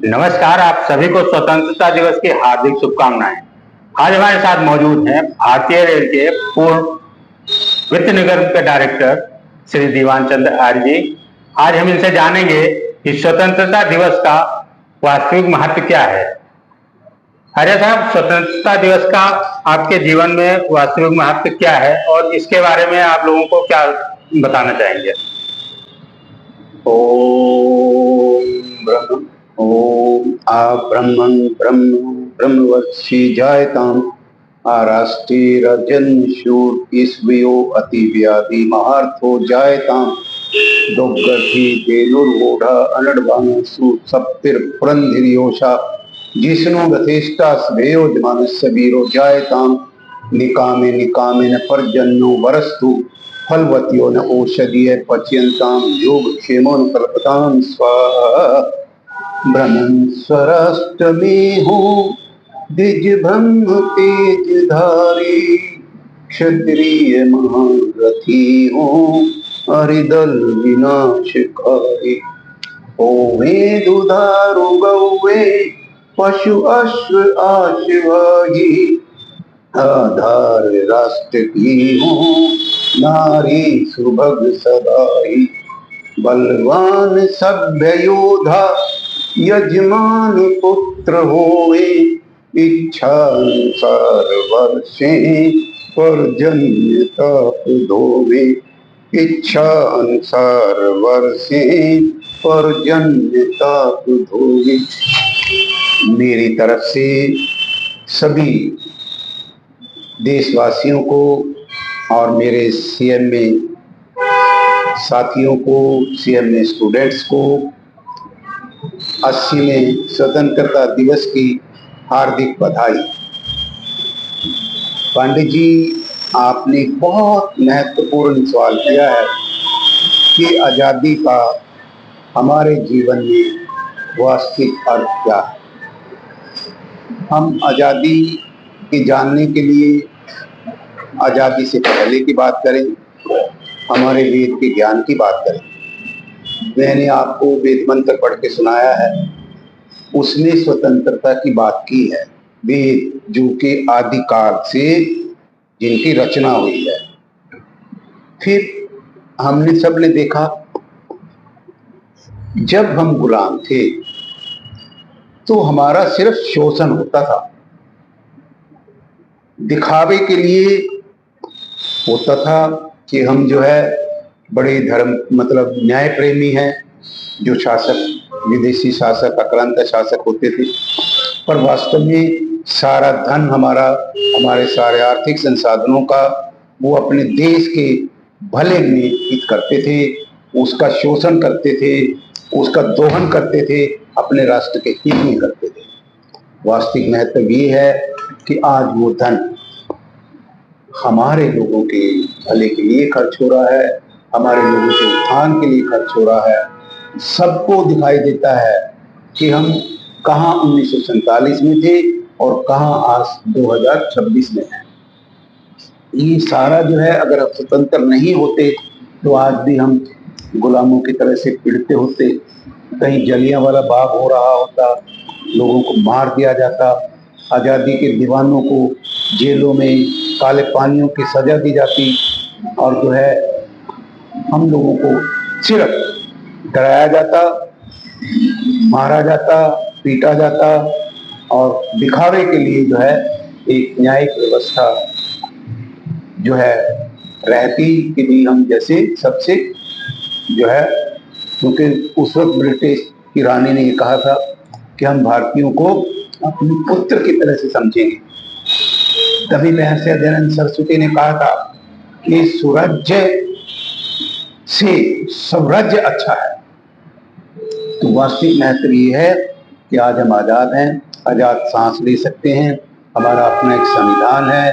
नमस्कार। आप सभी को स्वतंत्रता दिवस की हार्दिक शुभकामनाएं। आज हमारे साथ मौजूद हैं भारतीय रेल के पूर्व वित्त निगम के डायरेक्टर श्री दीवान चंद्र आर्य जी। आज हम इनसे जानेंगे कि स्वतंत्रता दिवस का वास्तविक महत्व क्या है। आर्य साहब, स्वतंत्रता दिवस का आपके जीवन में वास्तविक महत्व क्या है और इसके बारे में आप लोगों को क्या बताना चाहेंगे? ओम आ ब्रह्मं ब्रह्म ब्रह्मवर्षि जायताम आराष्टिरजन शूर ईश्वयो अति व्याधि महार्थो जायताम दुर्गति देनुर्वोढ़ अनडवान सुसप्तिर पुरंधिर्योषा जिष्णु गथेष्टा स्वेयो जमानस्य वीरो जायताम निकामे निकामे न पर्जन्यो वरस्तु फलवतियो न औषधीय पच्यंताम योग क्षेमो न कल्पताम स्वाहा ब्रह्मन् स्वराष्ट्रमे हूँ द्विज ब्रह्म तेज धारी क्षत्रिय महारथी हूँ हरिदल विनाशकारी ओमे दुधारु गौवे पशु अश्व आश्वाही आधार राष्ट्र की हूँ नारी सुभग सदाई बलवान सभ्य योधा यजमान पुत्र होए इच्छा अनुसार वर्षे पर्जन्य ताप धोवे इच्छा अनुसार वर्षे पर्जन्य ताप धोवे। मेरी तरफ से सभी देशवासियों को और मेरे सीएम में साथियों को, सीएम में स्टूडेंट्स को 80वें स्वतंत्रता दिवस की हार्दिक बधाई। पांडे जी, आपने बहुत महत्वपूर्ण सवाल किया है कि आज़ादी का हमारे जीवन में वास्तविक अर्थ क्या है। हम आज़ादी की जानने के लिए आज़ादी से पहले की बात करें, हमारे वेद के ज्ञान की बात करें। मैंने आपको वेद मंत्र पढ़ के सुनाया है, उसने स्वतंत्रता की बात की है। वेद जो कि आदिकाल से जिनकी रचना हुई है। फिर हमने सबने देखा, जब हम गुलाम थे तो हमारा सिर्फ शोषण होता था, दिखावे के लिए होता था कि हम जो है बड़े धर्म मतलब न्याय प्रेमी हैं। जो शासक, विदेशी शासक, आक्रांता शासक होते थे, पर वास्तव में सारा धन हमारा, हमारे सारे आर्थिक संसाधनों का वो अपने देश के भले में हित करते थे, उसका शोषण करते थे, उसका दोहन करते थे, अपने राष्ट्र के हित में करते थे। वास्तविक महत्व ये है कि आज वो धन हमारे लोगों के भले के लिए खर्च हो रहा है, हमारे लोगों के उत्थान के लिए खर्च हो रहा है। सबको दिखाई देता है कि हम कहाँ 1947 में थे और कहाँ आज 2026 में है। ये सारा जो है, अगर स्वतंत्र नहीं होते तो आज भी हम गुलामों की तरह से पीड़ित होते। कहीं जलियांवाला बाग हो रहा होता, लोगों को मार दिया जाता, आज़ादी के दीवानों को जेलों में काले पानियों की सजा दी जाती, और जो है हम लोगों को सिर्फ डराया जाता, मारा जाता, पीटा जाता, और दिखावे के लिए जो है एक न्यायिक व्यवस्था जो है रहती कि भी हम जैसे सबसे जो है, क्योंकि उस वक्त ब्रिटिश की रानी ने ये कहा था कि हम भारतीयों को अपने पुत्र की तरह से समझेंगे। तभी महर्षि दयानंद सरस्वती ने कहा था कि स्वराज्य से स्वराज्य अच्छा है। तो वास्तविक महत्व ये है कि आज हम आज़ाद हैं, आज़ाद सांस ले सकते हैं, हमारा अपना एक संविधान है,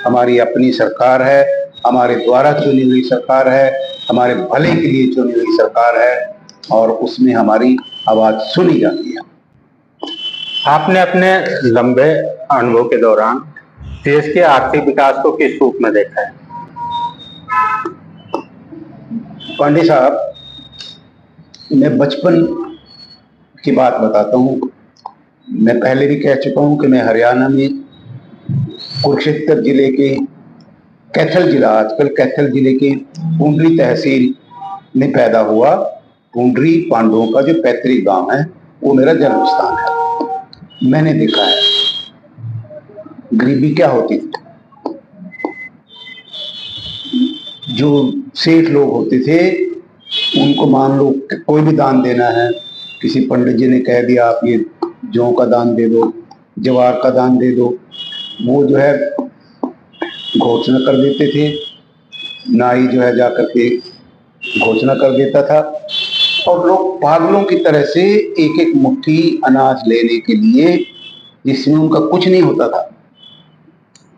हमारी अपनी सरकार है, हमारे द्वारा चुनी हुई सरकार है, हमारे भले के लिए चुनी हुई सरकार है, और उसमें हमारी आवाज़ सुनी जाती है। आपने अपने लंबे अनुभव के दौरान देश के आर्थिक विकास को किस रूप में देखा है? पांडे साहब, मैं बचपन की बात बताता हूँ। मैं पहले भी कह चुका हूं कि मैं हरियाणा में कुरुक्षेत्र जिले के कैथल जिला, आजकल कैथल जिले के पुंडरी तहसील में पैदा हुआ। पुंडरी पांडवों का जो पैतृक गांव है वो मेरा जन्म स्थान है। मैंने देखा है गरीबी क्या होती थी। जो सेठ लोग होते थे उनको मान लो कोई भी दान देना है, किसी पंडित जी ने कह दिया आप ये जौ का दान दे दो, जवार का दान दे दो, वो जो है घोषणा कर देते थे। नाई जो है जाकर के घोषणा कर देता था और लोग पागलों की तरह से एक एक मुट्ठी अनाज लेने के लिए, जिसमें उनका कुछ नहीं होता था,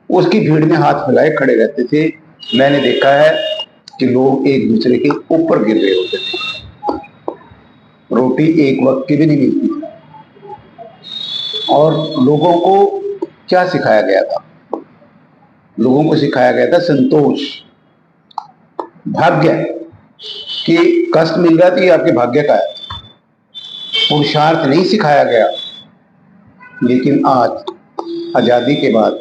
उसकी भीड़ में हाथ फैलाए खड़े रहते थे। मैंने देखा है कि लोग एक दूसरे के ऊपर गिर रहे होते थे, रोटी एक वक्त की भी नहीं मिलती थी। और लोगों को क्या सिखाया गया था? लोगों को सिखाया गया था संतोष, भाग्य, कि कष्ट मिल रहा था ये आपके भाग्य का है, पुरुषार्थ नहीं सिखाया गया। लेकिन आज आजादी के बाद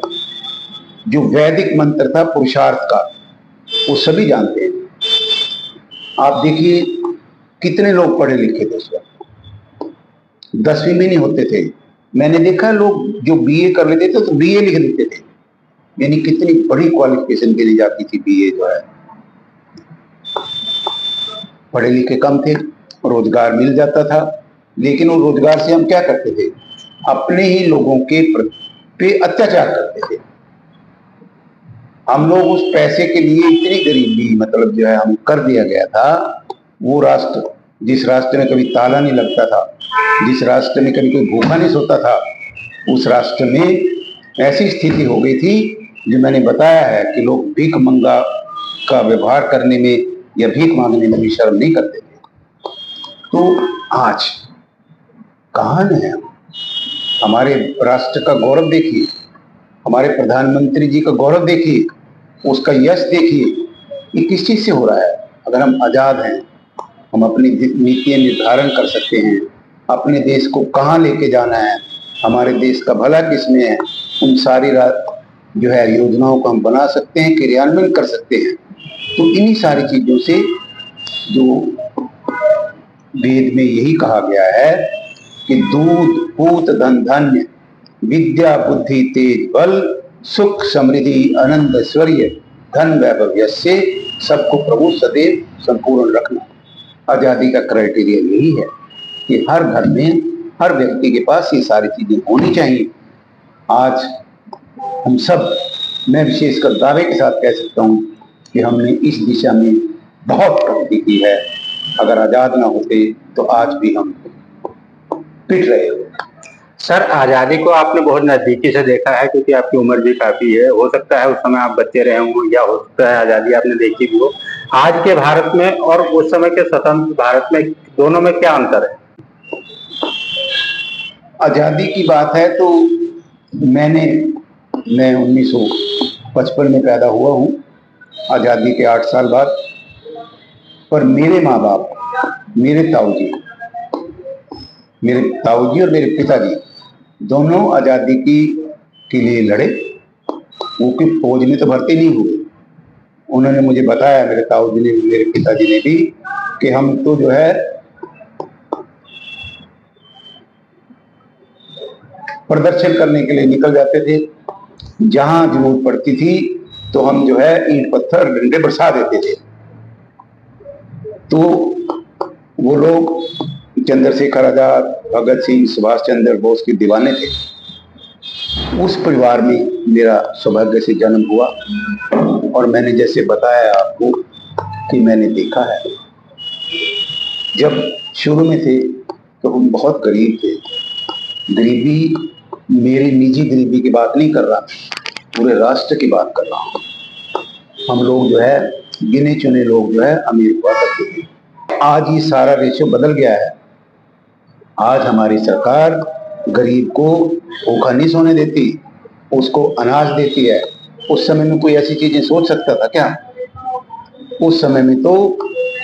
जो वैदिक मंत्र था पुरुषार्थ का, वो सभी जानते हैं। आप देखिए कितने लोग पढ़े लिखे थे उस वक्त, 10वीं में नहीं होते थे। मैंने देखा लोग जो बीए कर लेते थे तो बीए लिख देते थे, यानी कितनी बड़ी क्वालिफिकेशन के लिए जाती थी बीए जो है। पढ़े लिखे कम थे, रोजगार मिल जाता था, लेकिन वो रोजगार से हम क्या करते थे? अपने ही लोगों के पे अत्याचार करते थे। हम लोग उस पैसे के लिए इतनी गरीबी, मतलब जो है हम कर दिया गया था। वो राष्ट्र, जिस राष्ट्र में कभी ताला नहीं लगता था, जिस राष्ट्र में कभी कोई भूखा नहीं सोता था, उस राष्ट्र में ऐसी स्थिति हो गई थी जो मैंने बताया है कि लोग भीख मंगा का व्यवहार करने में या भीख मांगने में भी शर्म नहीं करते थे। तो आज कहाँ है? हमारे राष्ट्र का गौरव देखिए, हमारे प्रधानमंत्री जी का गौरव देखिए, उसका यश देखिए, ये किस चीज से हो रहा है? अगर हम आजाद हैं, हम अपनी नीतियां निर्धारण कर सकते हैं, अपने देश को कहाँ लेके जाना है, हमारे देश का भला किसमें है, उन सारी जो है योजनाओं को हम बना सकते हैं, क्रियान्वयन कर सकते हैं। तो इन्हीं सारी चीजों से, जो वेद में यही कहा गया है कि दूध पूत धन धान्य विद्या बुद्धि तेज बल सुख समृद्धि आनंद ऐश्वर्य धन वैभव यस्य, सबको प्रभु सदैव संपूर्ण रखना। आजादी का क्राइटेरिया यही है कि हर घर में, हर व्यक्ति के पास ये सारी चीजें होनी चाहिए। आज हम सब, मैं विशेषकर दावे के साथ कह सकता हूँ कि हमने इस दिशा में बहुत प्रगति की है। अगर आजाद ना होते तो आज भी हम पिट रहे होते। सर, आजादी को आपने बहुत नजदीकी से देखा है, क्योंकि आपकी उम्र भी काफी है। हो सकता है उस समय आप बच्चे रहे हों, या हो सकता है आजादी आपने देखी भी हो। आज के भारत में और उस समय के स्वतंत्र भारत में, दोनों में क्या अंतर है? आजादी की बात है तो मैं 1955 में पैदा हुआ हूँ, आजादी के 8 साल बाद। पर मेरे माँ बाप, मेरे ताऊजी और मेरे पिताजी दोनों आजादी के लिए लड़े। वो कि फौज में तो भर्ती नहीं हुए। उन्होंने मुझे बताया, मेरे ताऊजी ने, मेरे पिताजी ने भी, कि हम तो जो है प्रदर्शन करने के लिए निकल जाते थे। जहां जरूरत पड़ती थी तो हम जो है ईंट पत्थर डंडे बरसा देते थे। तो वो लोग चंद्रशेखर आजाद, भगत सिंह, सुभाष चंद्र बोस के दीवाने थे। उस परिवार में मेरा सौभाग्य से जन्म हुआ। और मैंने जैसे बताया आपको कि मैंने देखा है, जब शुरू में थे तो हम बहुत गरीब थे। गरीबी, मेरी निजी गरीबी की बात नहीं कर रहा, पूरे राष्ट्र की बात कर रहा हूँ। हम लोग जो है गिने चुने लोग जो है अमीर हुआ करते थे। आज ये सारा रेशियो बदल गया है। आज हमारी सरकार गरीब को भूखा नहीं सोने देती, उसको अनाज देती है। उस समय में कोई ऐसी चीजें सोच सकता था क्या? उस समय में तो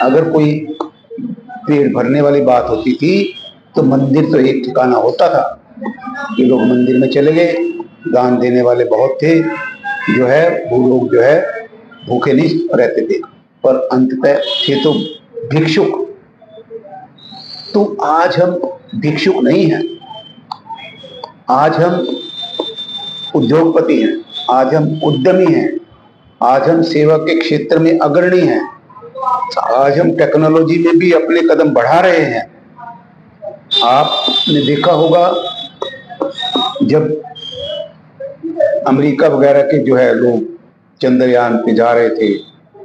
अगर कोई पेट भरने वाली बात होती थी तो मंदिर तो एक ठिकाना होता था, कि लोग मंदिर में चले गए, दान देने वाले बहुत थे, जो है वो लोग जो है भूखे नहीं रहते थे, पर अंततः थे तो भिक्षुक। तो आज हम भिक्षुक नहीं हैं, आज हम उद्योगपति हैं, आज हम उद्यमी हैं, आज हम सेवा के क्षेत्र में अग्रणी हैं, आज हम टेक्नोलॉजी में भी अपने कदम बढ़ा रहे हैं। आपने देखा होगा जब अमेरिका वगैरह के जो है लोग चंद्रयान पे जा रहे थे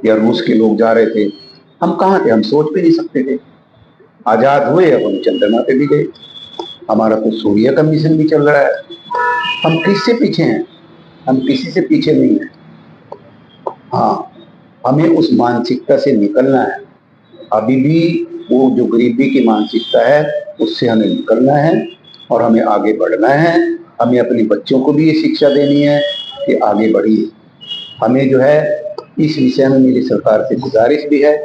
या रूस के लोग जा रहे थे, हम कहाँ थे? हम सोच भी नहीं सकते थे। आजाद हुए, अब हम चंद्रमा पे भी गए, हमारा तो सूर्य का मिशन भी चल रहा है। हम किससे पीछे हैं? हम किसी से पीछे नहीं हैं। हाँ, हमें उस मानसिकता से निकलना है। अभी भी वो जो गरीबी की मानसिकता है उससे हमें निकलना है और हमें आगे बढ़ना है। हमें अपने बच्चों को भी ये शिक्षा देनी है कि आगे बढ़िए। हमें जो है इस विषय में मेरी सरकार से गुजारिश भी है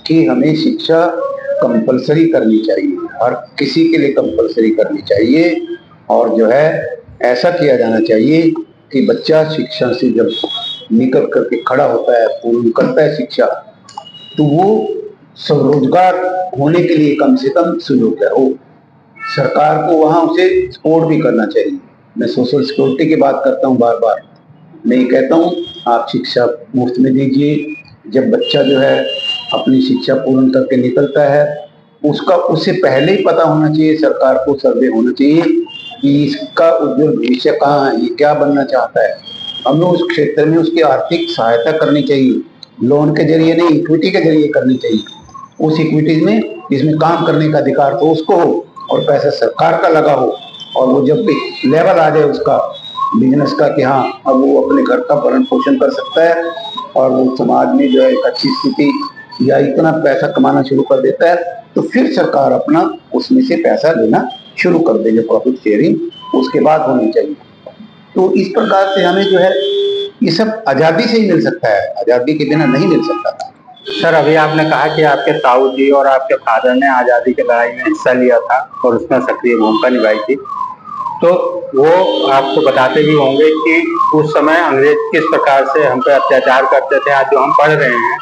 कि हमें शिक्षा कंपलसरी करनी चाहिए, हर किसी के लिए कंपलसरी करनी चाहिए। और जो है ऐसा किया जाना चाहिए कि बच्चा शिक्षा से जब निकल करके खड़ा होता है, पूर्ण करता है शिक्षा, तो वो स्वरोजगार होने के लिए कम से कम सुयोग्य हो। सरकार को वहां उसे सपोर्ट भी करना चाहिए। मैं सोशल सिक्योरिटी की बात करता हूँ बार बार, मैं ये कहता हूँ आप शिक्षा मुफ्त में दीजिए। जब बच्चा जो है अपनी शिक्षा पूर्ण करके निकलता है, उसका उससे पहले ही पता होना चाहिए, सरकार को सर्वे होना चाहिए कि इसका उज्जवल भविष्य कहाँ है, ये क्या बनना चाहता है। हमें उस क्षेत्र में उसकी आर्थिक सहायता करनी चाहिए, लोन के जरिए नहीं, इक्विटी के जरिए करनी चाहिए। उस इक्विटीज में जिसमें काम करने का अधिकार तो उसको हो और पैसा सरकार का लगा हो, और वो जब भी लेवल आ जाए उसका बिजनेस का कि हाँ अब वो अपने घर का भरण पोषण कर सकता है और वो समाज में जो है एक अच्छी स्थिति या इतना पैसा कमाना शुरू कर देता है, तो फिर सरकार अपना उसमें से पैसा लेना शुरू कर दे, जो प्रॉफिट शेयरिंग उसके बाद होनी चाहिए। तो इस प्रकार से हमें जो है ये सब आजादी से ही मिल सकता है, आजादी के बिना नहीं मिल सकता। सर, अभी आपने कहा कि आपके ताऊ जी और आपके फादर ने आज़ादी की लड़ाई में हिस्सा लिया था और उसमें सक्रिय भूमिका निभाई थी, तो वो आपको बताते भी होंगे कि उस समय अंग्रेज किस प्रकार से हम पे अत्याचार करते थे। आज जो हम पढ़ रहे हैं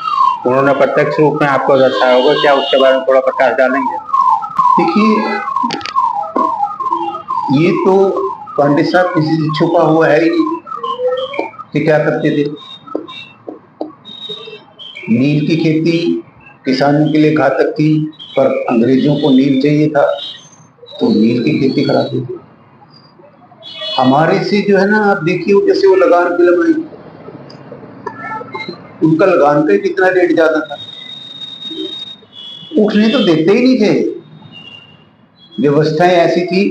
उन्होंने प्रत्यक्ष रूप में आपको दर्शाया होगा, क्या उसके बारे में थोड़ा प्रकाश डालेंगे? देखिए, ये तो पंडित साहब किसी से छुपा हुआ है ही नहीं कि क्या करते थे। नील की खेती किसानों के लिए घातक थी, पर अंग्रेजों को नील चाहिए था तो नील की खेती कराते थे। हमारे से जो है ना, आप देखिए जैसे वो लगान फिल्म आई, उनका लगान का कितना रेट ज्यादा था, उठने तो देते ही नहीं थे। व्यवस्थाएं ऐसी थी,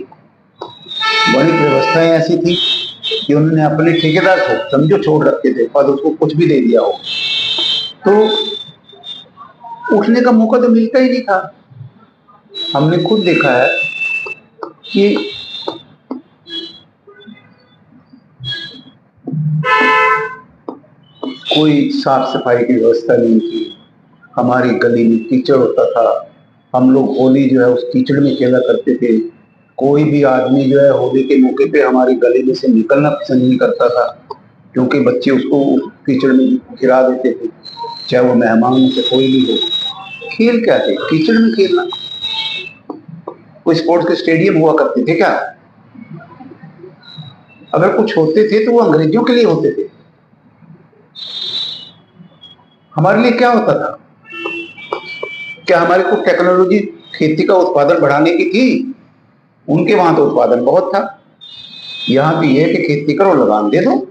वाणिज्य व्यवस्थाएं ऐसी थी कि उन्होंने अपने ठेकेदार को समझो छोड़ रखे थे, पर उसको कुछ भी दे दिया हो तो उठने का मौका तो मिलता ही नहीं था। हमने खुद देखा है कि कोई साफ सफाई की व्यवस्था नहीं थी, हमारी गली में कीचड़ होता था, हम लोग होली जो है उस कीचड़ में खेला करते थे। कोई भी आदमी जो है होली के मौके पे हमारी गली में से निकलना पसंद नहीं करता था, क्योंकि बच्चे उसको कीचड़ में गिरा देते थे, चाहे वो मेहमान से कोई भी हो। खेल क्या थे? कीचड़ में खेलना। कोई स्पोर्ट्स के स्टेडियम हुआ करते थे क्या? अगर कुछ होते थे तो वो अंग्रेजों के लिए होते थे, हमारे लिए क्या होता था? क्या हमारे को टेक्नोलॉजी खेती का उत्पादन बढ़ाने की थी? उनके वहां तो उत्पादन बहुत था, यहाँ पे यह कि खेती करो, लगान दे दो।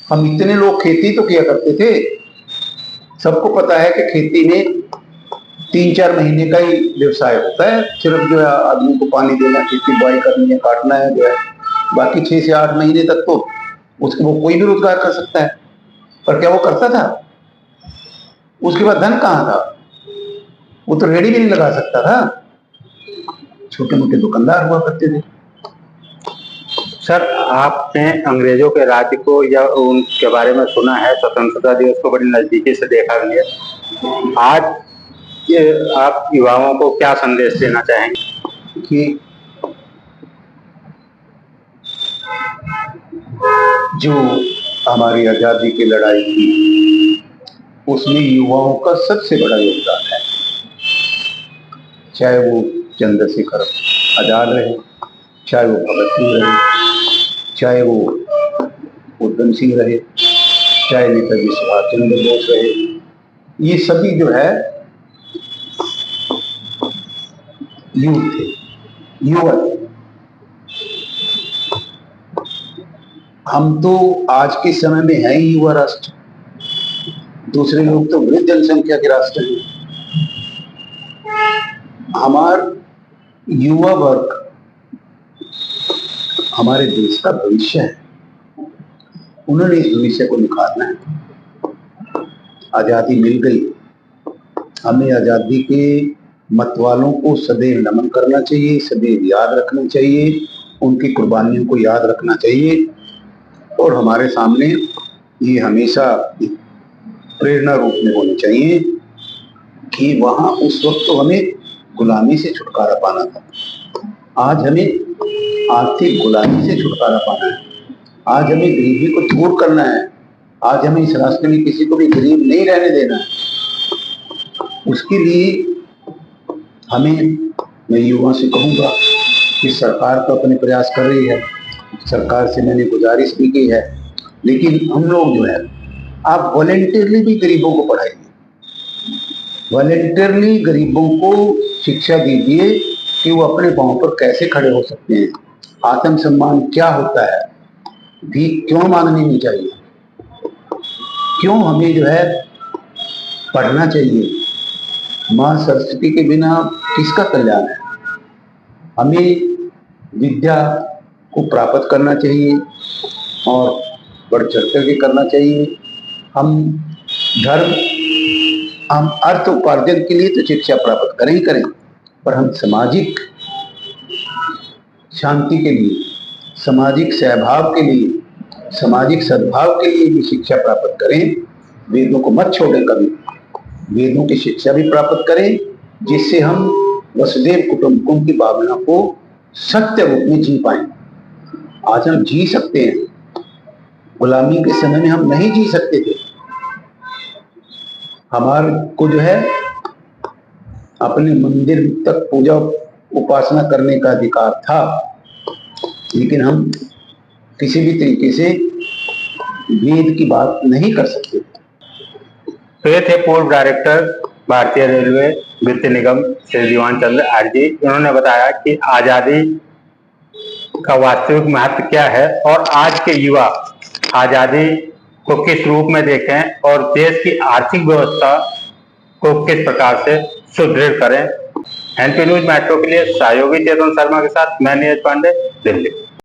हम इतने लोग खेती तो किया करते थे। सबको पता है कि खेती में 3-4 महीने का ही व्यवसाय होता है, सिर्फ जो है आदमी को पानी देना, खेती बुआई करनी है, काटना है जो है, बाकी 6 से 8 महीने तक तो उसको वो कोई भी रोजगार कर सकता है। पर क्या वो करता था? उसके बाद धन कहाँ था? वो तो रेडी भी नहीं लगा सकता था, छोटे मोटे दुकानदार हुआ करते थे। सर, आपने अंग्रेजों के राज्य को या उनके बारे में सुना है, स्वतंत्रता दिवस को बड़ी नजदीकी से देखा भी है। आज आप युवाओं को क्या संदेश देना चाहेंगे? कि जो हमारी आजादी की लड़ाई थी उसमें युवाओं का सबसे बड़ा योगदान है। चाहे वो चंद्रशेखर आजाद रहे, चाहे वो भगत सिंह रहे, चाहे वो उधम सिंह रहे, चाहे नेताजी सुभाष चंद्र बोस रहे, ये सभी जो है यूथ थे, युवा थे। हम तो आज के समय में हैं ही युवा राष्ट्र, दूसरे लोग तो वृद्ध जनसंख्या के राष्ट्र हैं। हमारा युवा वर्ग हमारे देश का भविष्य है, उन्होंने इस भविष्य को निखारना है। आजादी मिल गई, हमें आजादी के मतवालों को सदैव नमन करना चाहिए, सदैव याद रखना चाहिए, उनकी कुर्बानियों को याद रखना चाहिए और हमारे सामने ये हमेशा प्रेरणा रूप में होनी चाहिए कि वहां उस वक्त तो हमें गुलामी से छुटकारा पाना था, आज हमें आर्थिक गुलामी से छुटकारा पाना है, आज हमें गरीबी को दूर करना है, आज हमें इस रास्ते में किसी को भी गरीब नहीं रहने देना है। उसके लिए मैं युवा से कहूंगा कि सरकार तो अपने प्रयास कर रही है, सरकार से मैंने गुजारिश भी की है, लेकिन हम लोग जो है आप वॉलेंटियरली भी गरीबों को पढ़ाइए, वॉलेंटियरली गरीबों को शिक्षा दीजिए कि वो अपने पांव पर कैसे खड़े हो सकते हैं, आत्मसम्मान क्या होता है, भी क्यों मांगनी नहीं चाहिए, क्यों हमें जो है पढ़ना चाहिए। माँ सरस्वती के बिना किसका कल्याण है। हमें विद्या को प्राप्त करना चाहिए और बढ़ चढ़ करके करना चाहिए। हम अर्थ उपार्जन के लिए तो शिक्षा प्राप्त करें ही करें, पर हम सामाजिक शांति के लिए, सामाजिक सहभाव के लिए, सामाजिक सद्भाव के लिए भी शिक्षा प्राप्त करें। वेदों को मत छोड़ें कभी, वेदों की शिक्षा भी प्राप्त करें, जिससे हम वसुदेव कुटुंबकम की भावना को सत्य रूप में जी पाए। आज हम जी सकते हैं, गुलामी के समय में हम नहीं जी सकते थे। हमारे को जो है अपने मंदिर तक पूजा उपासना करने का अधिकार था, लेकिन हम किसी भी तरीके से वेद की बात नहीं कर सकते। तो ये थे पूर्व डायरेक्टर भारतीय रेलवे वित्त निगम श्री दीवान चंद्र आरजी। उन्होंने बताया कि आजादी का वास्तविक महत्व क्या है और आज के युवा आजादी को किस रूप में देखें और देश की आर्थिक व्यवस्था को किस प्रकार से सुदृढ़ करें। एनपी न्यूज मेट्रो के लिए सहयोगी चेतन शर्मा के साथ मैं नीरज पांडे, दिल्ली।